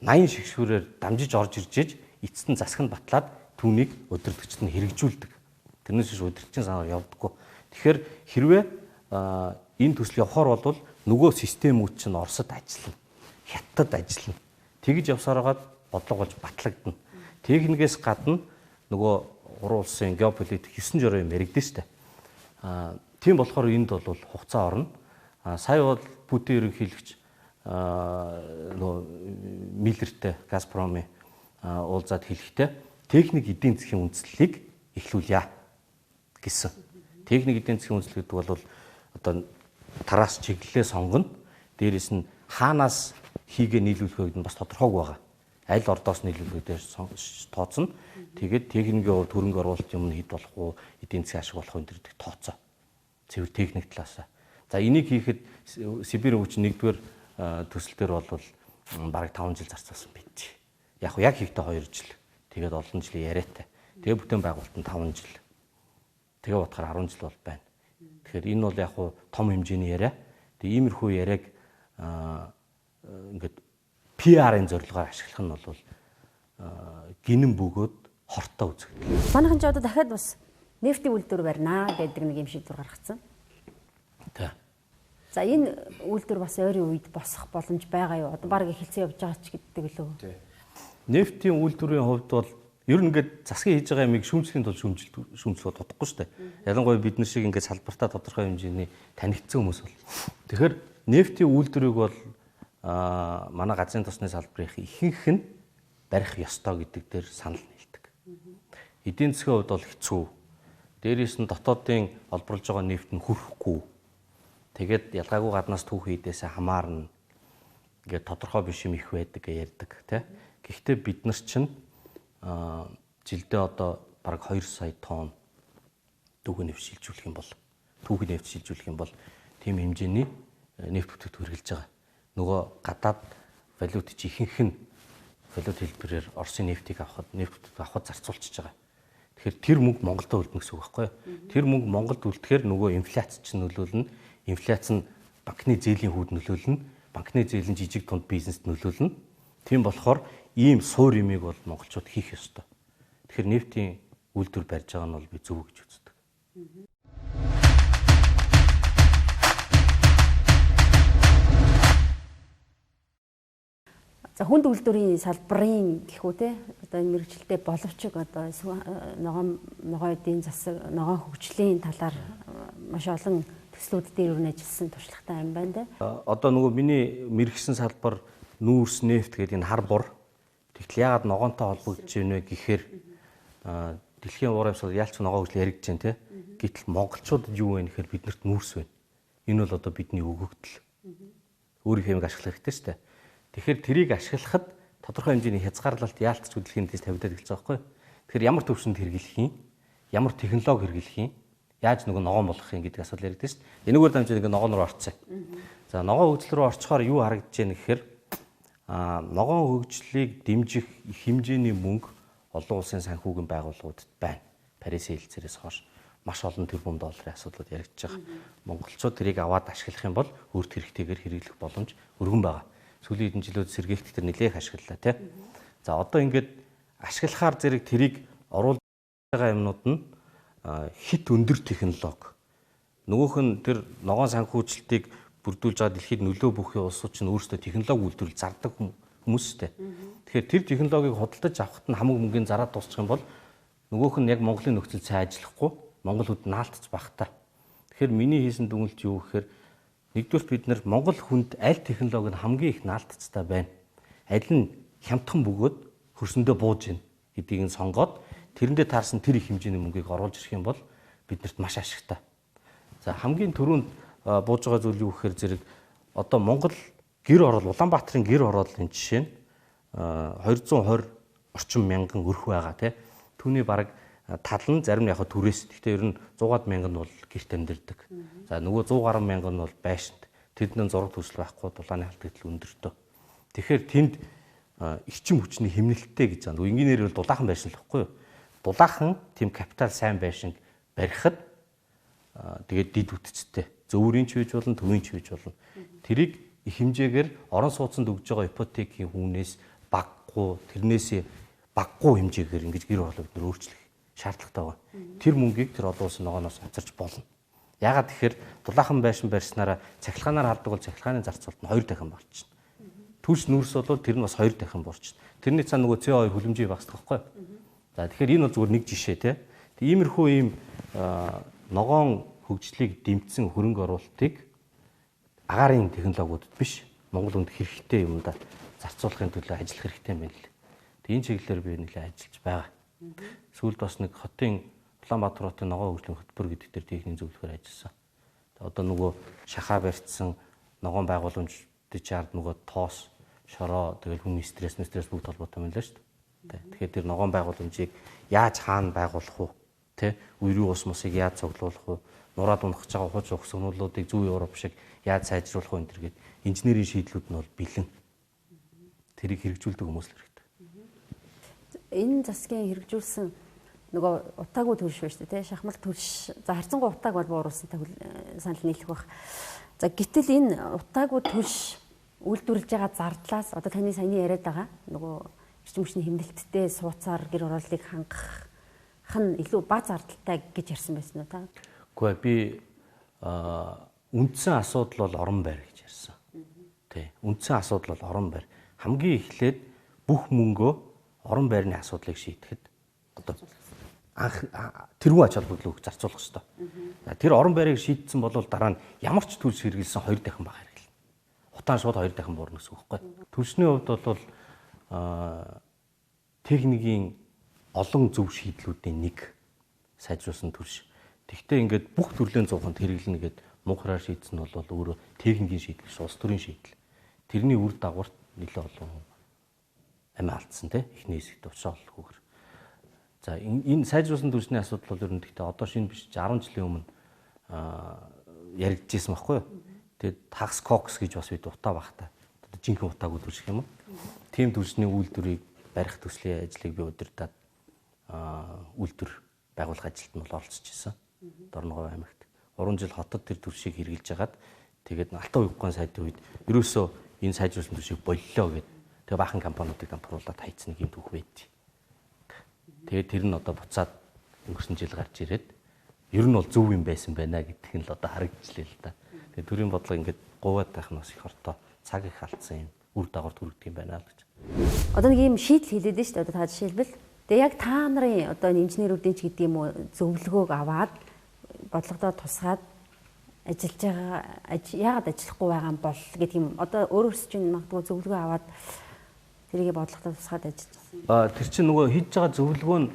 80 шигшүүрээр дамжиж орж ирж эцэст нь засаг нь батлаад түүнийг удирдагчид нь хэрэгжүүлдэг. Тэрнээс биш удирдагчийн санаар явдаггүй. Тэгэхээр хэрвээ энэ төсөл явахаар бол нөгөө системүүд чинь Оросд ажиллана. Хятадд ажиллана. Тэгж явсараад бодлого болж батлагдана. Техникээс гадна нөгөө гурван улсын геополитик 9 жороо юм яригдэн штэ. Тийм болохоор энд бол хугацаа орно. Сая бол Путин ерөнхийлөгч нөгөө Миллертэй Газпромын уулзаад хэлэхдээ техник эдийн засгийн үндэслэлийг эхлүүлье гэсэн. Техник эдийн засгийн үндэслэл гэдэг бол одоо тараас чиглэлээ сонгоно. Дээрээс нь хаанаас хийгээ нийлүүлэх вэ гэдэг нь бас тодорхойг байгаа. Аль ордоос нийлүүлэх дээр тооцно. Тэгээд техникийн хувьд хөрөнгө оруулалт юм хэд болох уу, эдийн засгийн ашиг болох энэ төр тооцоо. Цэвэр техник талаас. За энийг хийхэд Сибирь өвч 1-р төсөл дээр бол бараг 5 жил зарцуулсан байж. Яг хийхдээ 2 жил. Тэгээд олон жилийн яриатай. Тэгээ бүтээн байгуулалт нь 5 жил. Тэгээ бодохоор 10 жил бол байна. Тэгэхээр энэ бол яг том хэмжээний яриа. Тэгээ иймэрхүү яриаг ингээд PR-ын зорилгоор ашиглах нь бол гинэн бөгөөд хортой үзэгдэл. Манайхан ч одоо дахиад бас нефтийн үйлдвэр барьнаа гэдэг нэг юм шийдвэр гаргацсан. Тэ. За энэ үйлдвэр бас ойрын үед босох боломж байгаа юу? Одоо баг эхэлсэн явж байгаа ч гэдэг лөө. Нефтийн үйлдвэрийн хувьд бол ер нь ингээд засгийн хийж байгаа юмыг шүүмжлэхийн тулд шүүмжлэх тодохгүй шүү дээ. Ялангуяа бид нар шиг ингээд салбартаа тодорхой хэмжээний танигдсан хүмүүс бол. Тэгэхээр нефтийн үйлдвэрийг бол манай газрын тосны салбарын ихэнх нь барих ёстой гэдэг дээр санал нийлдэг. Эдийн засгийн хувьд бол хэцүү. Дээрээс нь дотоодын олборлж байгаа нефт нь хүрэхгүй. Тэгээд ялгаагүй гаднаас түүх хийдээсээ хамаарна. Ингээд тодорхой биш юм их байдаг гэж ярьдаг тий. Гэхдээ бид нар чинь жилдээ одоо бараг 2 сая тонн түүх нефт шилжүүлэх юм бол тийм хэмжээний нефт бүтээгдэхүүн хэрэглэж байгаа. Нөгөө гадаад валют чи ихэнх нь валют хэлбэрээр Оросын нефтийг авахд зарцуулчихж байгаа. Тэгэхээр тэр мөнгө Монголд үлдэнэ гэсэн үг байхгүй юу? Тэр мөнгө Монголд үлдэхээр нөгөө инфляц чинь нөлөөлнө. Инфляц нь банкны зээлийн хүүд нөлөөлнө. Банкны зээл нь жижиг дунд бизнест нөлөөлнө. Тийм болохоор ийм суур юмыг бол монголчууд хийх ёстой. Тэгэхээр нефтийн үйлдвэр барьж байгаа нь бол би зөв гэж үздэг. За хүнд үйлдвэрийн салбарын гэх үү те одоо энэ мэрэгчлэлтэй боловч одоо ногоон эдийн засаг, ногоон хөгжлийн талаар маш олон төслүүд дээр өрн ажилласан туршлагатай юм байна те. Одоо нөгөө миний мэрэгсэн салбар нүүрс нефт гэдэг энэ хар бур. Тэгтэл яагаад ногоонтой холбогдож байна вэ гэхээр дэлхийн уур амьсгал яалч ногоо хөгжил яригдж байна те. Гэтэл монголчуудад юу вэ гэхээр биднэрт нүүрс байна. Энэ бол одоо бидний өгөгдөл. Өөрийнхөө хэмжээг ашиглах хэрэгтэй шүү дээ. Тэгэхээр тэрийг ашиглахад тодорхой хэмжээний хязгаарлалт яалтч хөдөлгөөний тест тавьдаг хэлж байгаа байхгүй. Тэгэхээр ямар төвшөнд хэрэглэх юм? Ямар технологи хэрэглэх юм? Яаж нөгөө ногоон болгох юм гэдэг асуудал яригдсан шүү дээ. Энэгээр дамжуулан ингээ ногоон руу орцсон. За ногоон хөгжил рүү орчхоор юу харагдаж байна гэхээр ногоон хөгжлийг дэмжих их хэмжээний мөнгө олон улсын санхүүгийн байгууллагуудад байна. Парисын хэлцээрээс хойш маш олон тэрбум долларын асуудлууд яригдж байгаа. Монголчууд тэрийг аваад ашиглах юм бол өөрт хэрэгтэйгээр хэрэглэх боломж өргөн байгаа. Сүүлийн хэдэн жилүүд сэргийлэх төр нэлээх ашиглалаа тий. За одоо ингээд ашиглахаар зэрэг тэрийг оруулж байгаа юмнууд нь хит өндөр технологи. Нөгөөх нь тэр ногоон санхүүжилтийг бүрдүүлж байгаа дэлхийд нөлөө бүхий улсууд чинь өөрсдөө технологи үйлдвэрлэж зардаг хүмүүстэй. Тэгэхээр тэр технологиг худалдаж авахт нь хамаг мөнгөний зараад дуусчих юм бол нөгөөх нь яг Монголын нөхцөл сайн ажиллахгүй, Монгол хүнд наалтж багтаа. Тэгэхээр миний хийсэн дүгнэлт юу гэхээр нэгдүгээр бид нар Монгол хүнд аль технологи нь хамгийн их наалтцтай байна. Аль нь хямдхан бөгөөд хөрсөндөө бууж гин гэдгийг нь сонгоод тэрэндээ таарсан тэр их хэмжээний мөнгийг оруулж ирэх юм бол биднэрт маш ашигтай. За хамгийн түрүүнд бууж байгаа зүйл юу гэхээр зэрэг одоо Монгол гэр орол Улаанбаатарын гэр ороолын жишээ нь 220 орчим мянган өрх байгаа тий. Түүний бараг тал нь зарим нь яг түрээс. Гэхдээ ер нь 100-аад мянган бол гэрт амьдэрдэг. За нөгөө 100 гаруй мянган бол байшинт. Тэдний зураг төсөл байхгүй дулааны халт гэдэл өндөртөө. Тэгэхээр тэнд эрчим хүчний хэмнэлттэй гэж байна. Инженер бол дулаахан байшин л баггүй юу? Дулаахан тийм капитал сайн байшин барихад тэгээд дид үтцтэй. Зөвөрийн ч хийж болно, төвийн ч хийж болно. Тэрийг их хэмжээгээр орон сууцнд өгж байгаа ипотекийн хүнээс баггүй, тэрнээсээ баггүй хэмжээгээр ингэж гэр бүл бид өөрчлөх шаардлагатай байна. Тэр мөнгийг тэр олон улсын ногооноос авчирч болно. Яагаад тэгэхээр дулаахан байшин барьснараа цахилгаанаар хардаг бол цахилгааны зарцуулалт нь 2 дахин болчихно. Түлш нүрс бол тэр нь бас 2 дахин борчихно. Тэрний цаана нөгөө CO2 хүлэмжийг багасдаг байхгүй юу? За тэгэхээр энэ бол зүгээр нэг жишээ тий. Иймэрхүү ийм ногоон хөгжлийг дэмжсэн хөрөнгө оруулалтыг агаарын технологиудад биш Монгол хүнд хэрэгтэй юмдаа зарцуулахын төлөө ажиллах хэрэгтэй юм байна л. Энэ чиглэлээр би нэлээд ажиллаж байгаа. Сүүлд бас нэг хотын Улаанбаатар хотын ногоон хөгжлийн хөтөлбөр гэдэг дээр техникийн зөвлөхөр ажилласан. Тэгээ одоо нөгөө шахаа барьцсан ногоон байгууламжуудын чард нөгөө тоос, шороо тэгэл хүний стресс бүгд холбоотой юм л шүү дээ. Тэгэхээр тэр ногоон байгууламжийг яаж хаана байгуулах вэ? Тэ үерийн ус мусыг яаж цуглуулах вэ? Нураад унах гэж байгаа хуж өгсгнүүлүүдийг зүүн Европ шиг яаж сайжруулах вэ энэ гээд инженерийн шийдлүүд нь бол бэлэн. Тэрийг хэрэгжүүлдэг хүмүүс л хэрэгтэй. Энэ засгийн хэрэгжүүлсэн нөгөө утаагүй төлш байна шүү дээ. Шахмал төлш. За харьцангуй утааг бол бууруулсантай санал нийлэх бах. За гэтэл энэ утаагүй төлш үйлдвэрлэж байгаа зардлаас одоо таны саяны яриад байгаа нөгөө эрчим хүчний хэмнэлттэй сууцаар гэр ороллыг хангах нь илүү бага зардалтай гэж ярьсан байсан уу та? Гэхдээ би үндсэн асуудал бол орон байр гэж ярьсан. Тий. Үндсэн асуудал бол орон байр. Хамгийн эхлээд бүх мөнгөө орон байрны асуудлыг шийдэхэд одоо анх тэргүй ач холбогдлыг зарцуулах хэрэгтэй. Тэр орон байрыг шийдсэн бол дараа нь ямар ч төлс хэрэгэлсэн 2 дахин бага хэрэглэнэ. Хутаан шууд 2 дахин буурна гэсэн үг байхгүй. Төлсний хувьд бол техникийн олон зөв шийдлүүдийн нэг сайжруулсан төлш. Тэгвэл ингээд бүх төрлийн зовхонд хэрэглэнэ гэд мунхраар шийдсэн бол өөрөө техникийн шийдэл биш, улс төрийн шийдэл. Тэрний үр дагаварт нэлээд олон амиа алдсан тий эхний хэсэгт уушаалгүйгээр. За энэ сайжруулсан төлсний асуудал бол ер нь гэхдээ одоо шинэ биш 10 жилийн өмнө яригдчихсэн байхгүй юу? Тэгээд такс кокс гэж бас бид утаа багтаа. Одоо жинхэнэ утаагүй төлш юм уу? Тим төлсний үйлдвэрийг барих төслийн ажлыг би удирдаад үйлдвэр байгуулах ажилд нь бол оролцож ирсэн. Дорногов аймагт 3 жил хотод тэр төлшийг хэрэгжилж хагаад тэгээд Алтан уян сайдын үед ерөөсөө энэ сайжруулсан төлшийг боллоо гэд тэгээ баахан компаниудыг дампууруулаад хайцсан нэг юм түүх байд. Тэгээд тэр нь одоо буцаад өнгөрсөн жил гарч ирээд ер нь бол зөв юм байсан байна гэдг нь л одоо харагдчихлээ л да. Тэгээд төрийн бодлого ингээд говаад байх нь бас их ортой цаг их алдсан юм үр дагавар төрөгдөг юм байна л гэж. Одоо нэг юм шийдэл хэлээд нь шүү дээ. Одоо та жишээлбэл тэгээ яг та нарын одоо инженерүүдийн ч гэдэг юм уу зөвлөгөөг аваад бодлогодоо тусгаад ажиллаж байгаа яагаад ажиллахгүй байгаа юм бол гэдэг юм. Одоо өөрөөс чинь магадгүй зөвлөгөө аваад тэрийг бодлогодоо тусгаад ажиллаж. Тэр чинь нөгөө хийж байгаа зөвлөгөө нь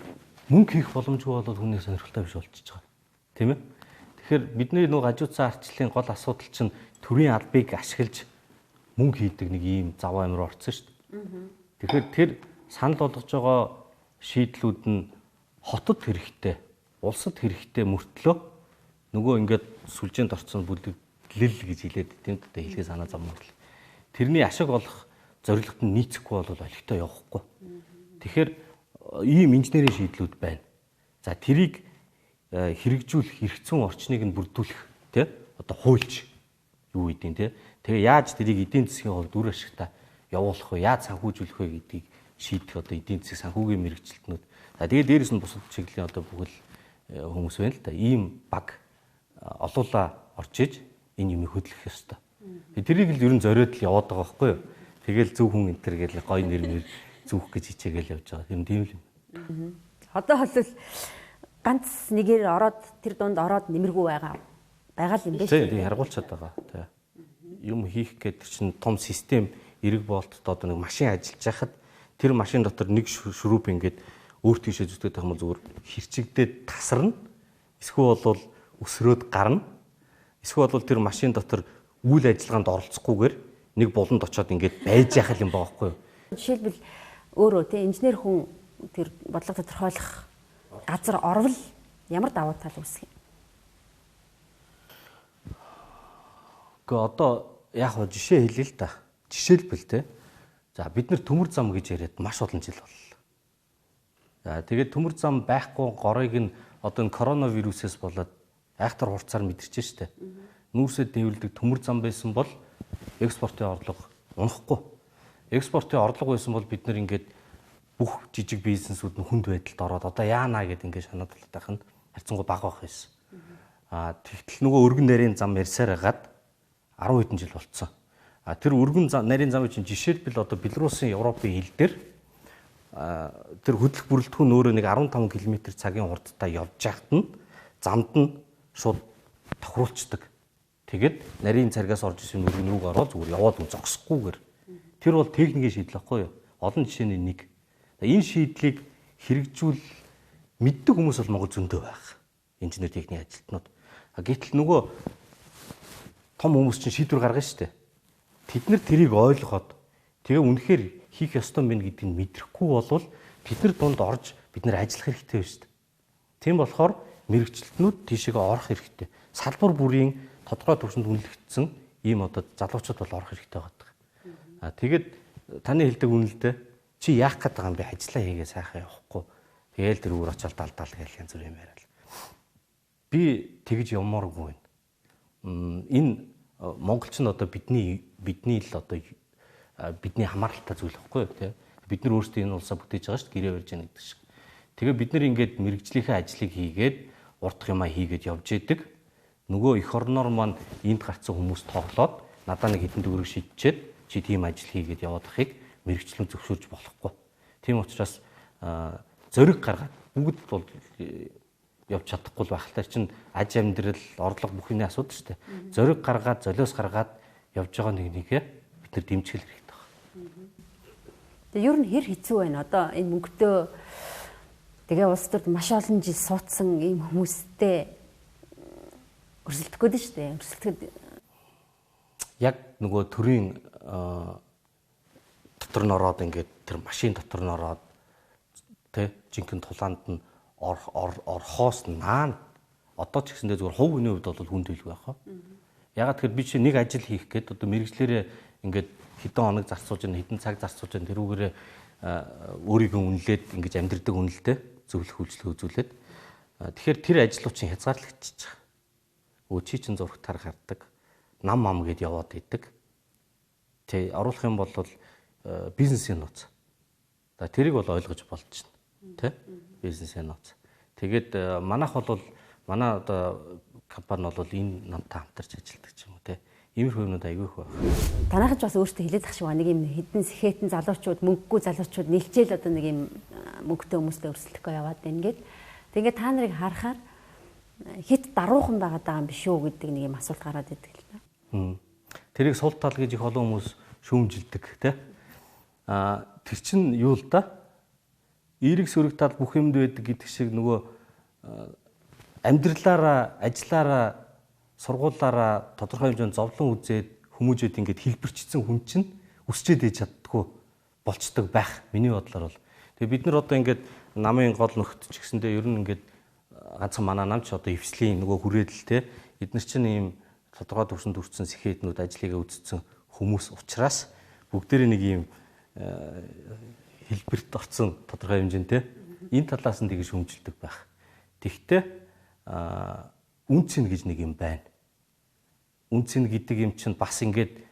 мөнгө хийх боломжгүй болоод хүний сонирхолтой биш болчихж байгаа. Тийм ээ. Тэгэхээр бидний нөгөө гажуудсан арчлалын гол асуудал чинь төрийн албыг ашиглаж мөнгө хийдэг нэг ийм заваа амир орсон шүү дээ. Тэгэхээр тэр санал болгож байгаа шийдлүүд нь хотод хэрэгтэй, улсад хэрэгтэй мөртлөө нөгөө ингээд сүлжээнд орцсон бүлэглэл гэж хэлээд тийм дээ хэлгээ санаа зам мөртлөө. Тэрний ашиг олох зорилгот нь нийцэхгүй бол олигтой явахгүй. Тэгэхээр ийм инженерийн шийдлүүд байна. За тэрийг хэрэгжүүлэх эрх зүйн орчныг нь бүрдүүлэх тий одоо хуульч юу гэдیں тий. Тэгээ яаж тэрийг эдийн засгийн хувьд үр ашигтай явуулах вэ? Яаж санхүүжүүлэх вэ гэдгийг шийдэх одоо эдийн засгийн санхүүгийн мэрэгчлэтнүүд. За тэгээ дээрэс нь бусад чиглэлийн одоо бүхэл хүмүүс байна л да. Ийм баг олуула орж иж энэ юмыг хөдлөх ёстой. Тэрийг л ер нь зориод л яваад байгаа байхгүй юу? Тэгэл зөв хүн энтер гэл гой нэр зүөх гэж хичээгээл явж байгаа. Юм тийм л юм. Одоо бол ганц нэгээр ороод тэр дунд ороод нэмэргүй байгаа л юм биш үү? Тийм харгуулчаад байгаа. Тэ. Юм хийх гэдэг чинь том систем эрэг болтод одоо нэг машин ажиллаж байхад тэр машин дотор нэг шүрүүп ингээд өөр тийшээ зүтгэж байх юм зүгээр хэрчигдээд тасарна. Эсвэл бол өсрөөд гарна. Эсвэл бол тэр машин дотор үйл ажиллагаанд оролцохгүйгээр нэг буланд очиод ингээд байж яхах юм байгаа байхгүй юу? Жишээлбэл өөрөө тий инженер хүн тэр бодлого тодорхойлох газар орвол ямар давуу тал үүсэх юм? Гэхдээ одоо яг хөө жишээ хэлээ л да. Жишээлбэл тий. За бид нэр төмөр зам гэж яриад маш олон жил боллоо. За тэгээд төмөр зам байхгүй горыг нь одоо энэ коронавирусээс болоод айхтар хурцаар мэдэрч штэ. Нүүрсэд нэвлдэг төмөр зам байсан бол экспортын орлого унахгүй. Экспортын орлого байсан бол бид нэр ингээд бүх жижиг бизнесүүд нь хүнд байдалд ороод одоо яана гэд ингээд санаад талтай хань харьцангуй бага байх байсан. Тэгтэл нөгөө өргөн нарийн зам ярьсаар хагаад 10 хэдэн жил болцсон. Тэр өргөн нарийн замын чинь жишээлбэл одоо Белорусын Европын хил дээр тэр хөдлөх бүрэлдэхүүн өөрөө нэг 15 км цагийн хурдтай явж байхад нь замд нь шууд тохируулцдаг. Тэгээд нарийн царгаас орж исэн өргөн рүүг ороод зүгээр яваад зогсохгүйгээр. Тэр бол техникийн шийдэл байхгүй юу? Олон жишээний нэг. Энэ шийдлийг хэрэгжүүл мэддэг хүмүүс бол Монгол зөндөө байх. Инженер техникийн ажилтнууд. Гэтэл нөгөө том хүмүүс чинь шийдвэр гаргана шүү дээ. Тэд нар тэрийг ойлгоод тэгээ үнэхээр хийх ёстой мэн гэдгийг мэдрэхгүй болвол бид нар дунд орж бид нар ажиллах хэрэгтэй байна шүү дээ. Тийм болохоор мэрэгчлэтнүүд тийшээгээ орох хэрэгтэй. Салбар бүрийн тодорхой түвшинд үнэлэгдсэн ийм одоо залуучууд бол орох хэрэгтэй байгаа. Тэгээд таны хэлдэг үнэлдэ чи яах гээд байгаа юм бэ? Ажиллаа хийгээ сайхан явахгүй. Тэгээл тэр өөр очоод далдаал гэж янз бүр юм яриад. Би тэгж явмааргүй байна. Энэ монголч нь одоо бидний л одоо бидний хамааралтай зүйл байхгүй юу те. Бид нар өөрсдөө энэ улсаа бүтээж байгаа шүү дээ, гэрээ барьж яана гэдэг шиг. Тэгээ бид нар ингээд мэрэгжлийнхээ ажлыг хийгээд урт юмаа хийгээд явж идэг. Нөгөө эх орноор маань энд гарцсан хүмүүс тоглоод надаа нэг хэдэн төгрөг шидчихэд чи тийм ажил хийгээд яваад ахыг мэрэгчлэн зөвшөөрж болохгүй. Тийм учраас зориг гаргаад бүгд бол явж чадахгүй л байх. Тэр чинь аж амьдрал, орлого бүх юмний асуудал шүү дээ. Зориг гаргаад, золиос гаргаад явж байгаа нэгээ бид нар дэмжих хэрэгтэй байна. Тэгээ ер нь хэр хэцүү байна. Одоо энэ мөнгөтэй тэгээ улс төрд маш олон жил суудсан ийм хүмүүстэй өрсөлдөх гээд шүү дээ. Өрсөлдөд яг нөгөө төрийн дотор нь ороод ингээд тэр машин дотор нь ороод тэ жинхэнэ тулаанд нь орхоос наан одоо ч гэсэндээ зүгээр хувь хүний хувьд бол хүнд хэлгүй байх. Ягаад тэгэхээр би чи нэг ажил хийх гээд одоо мэрэгчлэрээ ингээд хэдэн хоног зарцуулж байна, хэдэн цаг зарцуулж байна тэрүүгээрээ өөрийгөө үнэлээд ингэж амьдрдаг үнэлтэй зөвлөх үйлчлэг үзүүлээд тэгэхээр тэр ажлууд чинь хязгаарлагдчихж байгаа. Өө чи чин зураг тар гардаг, нам ам гэд яваад идэг. Тэ оруулах юм бол бизнесийн нууц. За тэрийг бол ойлгож болж байна. Тэ? Бизнесийн нууц. Тэгээд манайх бол манай одоо компани бол энэ намтай хамтарч ажилладаг ч юм уу те. Иймэрхүү юмнууд аягүй их байна. Танайхаж бас өөртөө хэлээд ах шиг ба нэг юм хэдэн сэхэтэн залуучууд, мөнгөгүй залуучууд нэлчээл одоо нэг юм мөнгөтэй хүмүүстэй өрсөлдөхөө яваад байна гээд. Тэгээд та нарыг харахаар хит даруухан байгаад байгаа юм биш үү гэдэг нэг юм асуулт гараад идэг л байна. Тэрийг сул тал гэж их олон хүмүүс шүүмжилдэг те. Тэр чинь юу л да? Эерэг сөрөг тал бүх юмд байдаг гэдэг шиг нөгөө амьдралаараа, ажиллаараа, сургуулаараа тодорхой хэмжээнд зовлон үзээд хүмүүжээд ингээд хэлбэрчсэн хүн чинь өсчээд ээж чаддгүй болцдог байх. Миний бодлоор бол. Тэгээ бид нар одоо ингээд намын гол нөхд ч гэсэндээ ер нь ингээд ганцхан манай нам ч одоо эвслийн нөгөө хүрээлэл те эдгээр чинь ийм тодорхой төвшөнд хүрсэн сэхэтнүүд ажлыгаа үзсэн хүмүүс учраас бүгдээрээ нэг ийм хэлбэрт орсон тодорхой хэмжээнд энэ талаас нь тэгж хүмжилдэг байх. Тэгвэл үнцэн гэж нэг юм байна. Үнцэн гэдэг юм чинь бас ингээд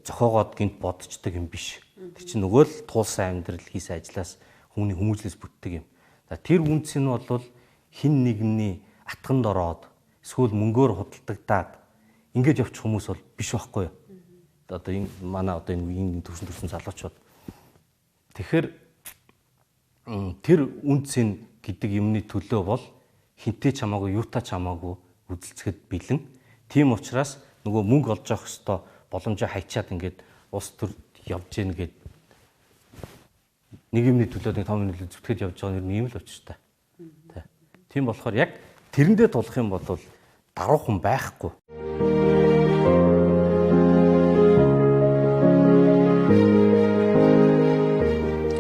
зохиогоод гинт бодцдог юм биш. Тэр чинь нөгөө л туулсан амьдрал хийсэн ажлаас хүний хүмүүжлээс бүтдэг юм. За тэр үнцэн нь бол хин нэгний атганд ороод эсвэл мөнгөөр худалдагдаад ингэж явчих хүмүүс бол биш байхгүй юу? Одоо энэ манай одоо энэ төрсөн залуучууд. Тэгэхээр тэр үнцэн гэдэг юмны төлөө бол хинтээ чамаагүй, юутай чамаагүй үзэлцэхэд бэлэн. Тийм учраас нөгөө мөнгө олж авах хэвээр боломжоо хайчаад ингээд улс төрд явж гин гэд нэг юмны төлөө нэг том нөлөө зүтгэж явж байгаа юм л учиртай. Тийм болохоор яг тэрэндээ тулах юм бол даруухан байхгүй.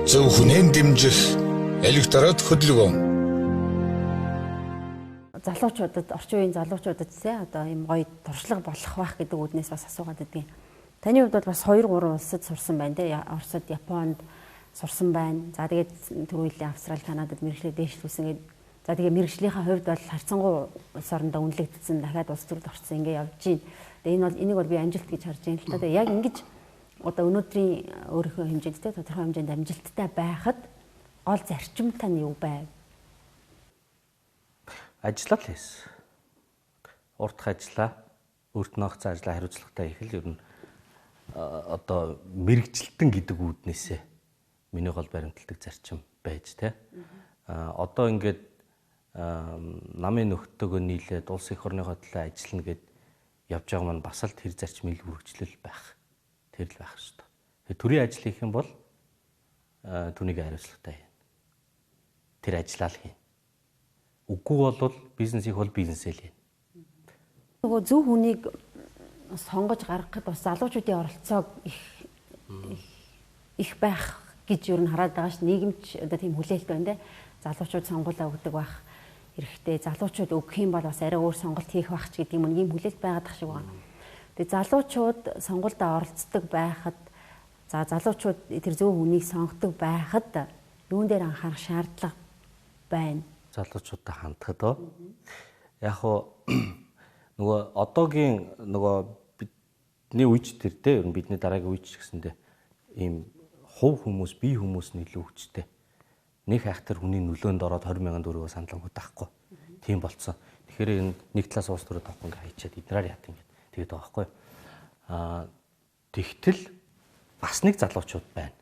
Зөв хүнэн дэмжих электорат хөдөлгөөн. Залуучуудад, орчин үеийн залуучуудад те одоо ийм гоё туршлага болох байх гэдэг үднээс бас асуугаад байдгийн. Таны хувьд бол бас 2 3 улсад сурсан байна те. Оросд, Японд сурсан байна. За тэгээд түрүүлээ Австрали, Канадад мэргэжлээ дээшлүүлсэн гэдэг. За тэгээд мэргэжлийнхаа хувьд бол харьцангуй улс орондоо үнэлэгдсэн, дахиад улс төрөлд орсон ингээ явж байна. Тэгээд энийг бол би амжилт гэж харж байна л та. Тэгээд яг ингэж одоо өнөөдрийн өөрийнхөө хэмжээндээ тодорхой хэмжээнд амжилттай байхад гол зарчимтай нь юу байв? Ажиллаа л хийсэн. Уртх ажиллаа, өөрт нь огцон ажиллаа хариуцлагатай их л ер нь одоо мэрэгчлэлтэн гэдэг үүднээсээ миний гол баримталдаг зарчим байж тэ. Одоо ингээд намын нөхдөөгөө нийлээд улс их орныхоо төлөө ажиллана гэд явж байгаа маань бас л тэр зарчмын үргэлжлэл байх. Тэр л байх шүү дээ. Төрийн ажил хийх юм бол түүнийг хариуцлагатай хийнэ. Тэр ажиллаа л хийнэ. Үгүй бол бизнес их бол бизнесээ л хийнэ. Нөгөө зөв хүнийг сонгож гаргахад бас залуучуудын оролцоог их байх гэж юу н хараад байгаа ш. Нийгэмч одоо тийм хүлээлт байна те. Залуучууд сонгуулаа өгдөг байх хэрэгтэй. Залуучууд өгөх юм бол бас арай өөр сонголт хийх байх ч гэдэг юм ийм хүлээлт байгаад тах шиг байна. Тэгээ залуучууд сонгуульдаа оролцдог байхад за залуучууд тэр зөв хүнийг сонгодог байхад юун дээр анхаарах шаардлага байна. Залуучуудаа хандхад яг хоо нөгөө одоогийн нөгөө бидний үеч тэр те ер нь бидний дараагийн үеч гэсэндээ ийм хувь хүмүүс, бие хүмүүс нь илүү хүчтэй. Нэг хайхтар хүний нөлөөнд ороод 20,000 төгрөгөөр саналангууд авахгүй. Тийм болцсон. Тэгэхээр энэ нэг талаас уус төрөд авахгүй ингээ хайчаад эдраар яат ингээ тэгээд байгаа байхгүй. Тэгтэл бас нэг залуучууд байна.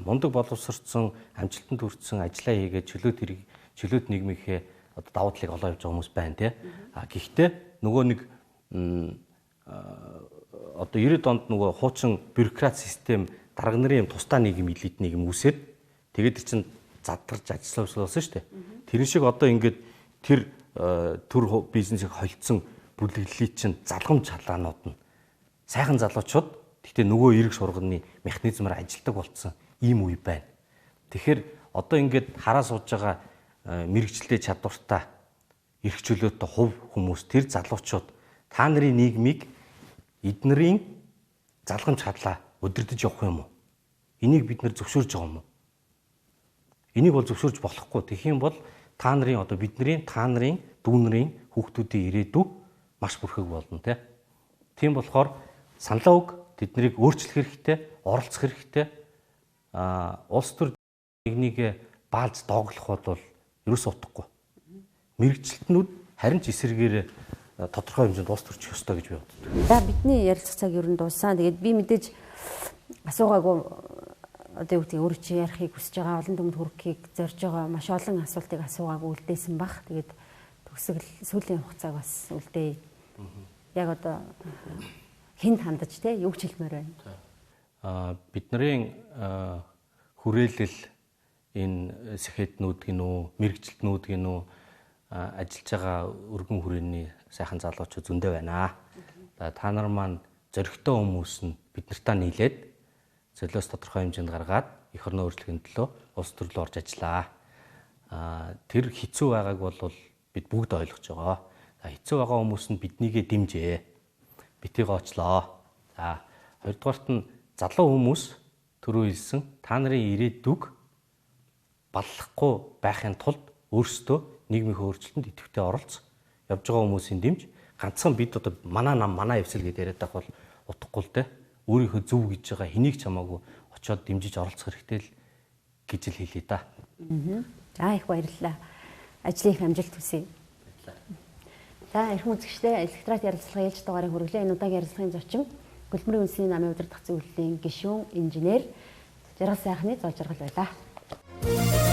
Мундаг боловсрцсан, амжилтанд хүрсэн, ажиллаа хийгээд чөлөөт нийгмийнхээ одоо давуу талыг олоо явж байгаа хүмүүс байна тий. Гэхдээ нөгөө нэг одоо 90-ад онд нөгөө хуучин бюрократ систем дарга нарын тусдаа нийгэм элит нийгэм үүсээд тэгээд чинь задгарч ажилласан шүү дээ. Тэр шиг одоо ингээд тэр төр бизнесийг холдсон бүлэглэлийг чинь залгамж халаанууд нь сайхан залуучууд гэхдээ нөгөө эрг сурганы механизмаар ажилдаг болцсон ийм үе байна. Тэгэхээр одоо ингээд хараа сууж байгаа мэрэгчлээ чадвартай эрх чөлөөтэй хувь хүмүүс тэр залуучууд та нарын нийгмийг эднэрийн залгамж хадлаа удирдах явах юм уу? Энийг бид нэр зөвшөөрж байгаа юм уу? Энийг бол зөвшөөрж болохгүй. Тэгэх юм бол та нарын одоо бидний та нарын дүүнэрийн хүүхдүүдийн ирээдүй маш бүрхэг болно тий. Тийм болохоор саналаа өг тэднийг өөрчлөх хэрэгтэй, оролцох хэрэгтэй. Улс төр нэгнийг баалж дооглох бол ерөөс утгагүй. Мэргэжилтнүүд харин ч эсэргээр тодорхой хэмжээнд улс төрчих ёстой гэж би боддог. За бидний ярилцах цаг ер нь дууссан. Тэгээд би мэдээж асуугаагүй одоо юу гэдэг өөрөө чи ярихыг хүсэж байгаа олон түмэнд хүрэхийг зорж байгаа маш олон асуултыг асуугаагүй үлдээсэн баг. Тэгээд төгсгөл сүүлийн хугацааг бас үлдээе. Яг одоо хэнд хандаж те юу ч хэлмээр байна. Бидний хүрээлэл энэ сэхэтнүүд гинүү, мэрэгжилтнүүд гинүү ажиллаж байгаа өргөн хүрээний сайхан залуучууд зөндөө байна. Та нар маань зоригтой хүмүүс нь бид нартай нийлээд золиос тодорхой хэмжээнд гаргаад эх орны өөрчлөгийн төлөө улс төрлөө орж ажиллаа. Тэр хэцүү байгааг бол бид бүгд ойлгож байгаа. Хэцүү байгаа хүмүүс нь биднийгээ дэмжээ. Битгий очлоо. За хоёрдугаарт нь залуу хүмүүс түрүү хэлсэн та нарын ирээдүг баллахгүй байхын тулд өөрсдөө нийгмийн өөрчлөлтөнд идэвхтэй оролцох явж байгаа хүмүүсийн дэмж ганцхан бид одоо манай нам манай эвсэл гэдэг яриад байх бол утгагүй л дээ. Өөрийнхөө зөв гэж байгаа хэнийг ч хамаагүй очиод дэмжиж оролцох хэрэгтэй л гэж л хэлээ да. За их баярлалаа. Ажлын их амжилт хүсье. За эрхэм үзэгчдээ электрат ярилцлагын ээлж дугаарыг хүргэлээ. Энэ удаагийн ярилцлагын зочин Хөтөлбөрийн үндэсний намын удирдах зөвлөлийн гишүүн инженер Жаргал сайхны зол жаргал байлаа.